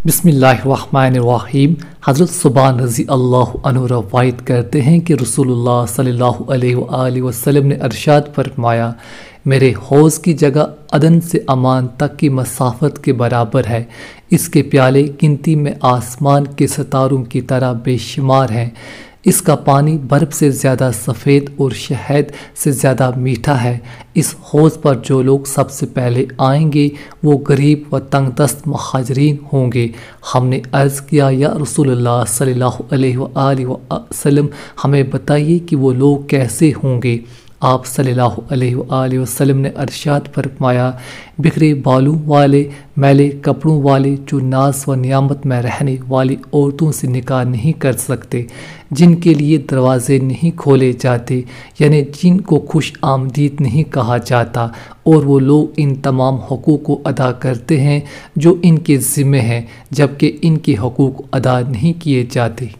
बिस्मिल्लाहिर्रहमानिर्रहीम। हज़रत सुबान रज़ी अल्लाह अन्हु रवायत करते हैं कि रसूलुल्लाह सल्लल्लाहु अलैहि वसल्लम ने इरशाद फरमाया, मेरे हौज़ की जगह अदन से अमान तक की मसाफत के बराबर है। इसके प्याले गिनती में आसमान के सितारों की तरह बेशुमार हैं। इसका पानी बर्फ़ से ज़्यादा सफ़ेद और शहद से ज़्यादा मीठा है। इस हौज़ पर जो लोग सबसे पहले आएंगे वो गरीब व तंगदस्त मुहाजिरीन होंगे। हमने अर्ज़ किया, या रसूलुल्लाह सल्लल्लाहु अलैहि वसल्लम, हमें बताइए कि वो लोग कैसे होंगे। आप सल्लल्लाहु अलैहि वसल्लम ने इरशाद फरमाया, बिखरे बालों वाले, मैले कपड़ों वाले, जो नाज़ व नियामत में रहने वाली औरतों से निकाह नहीं कर सकते, जिनके लिए दरवाज़े नहीं खोले जाते, यानी जिनको खुश आमदीद नहीं कहा जाता, और वो लोग इन तमाम हकूक़ को अदा करते हैं जो इनके ज़िम्मे हैं, जबकि इनके हकूक़ अदा नहीं किए जाते।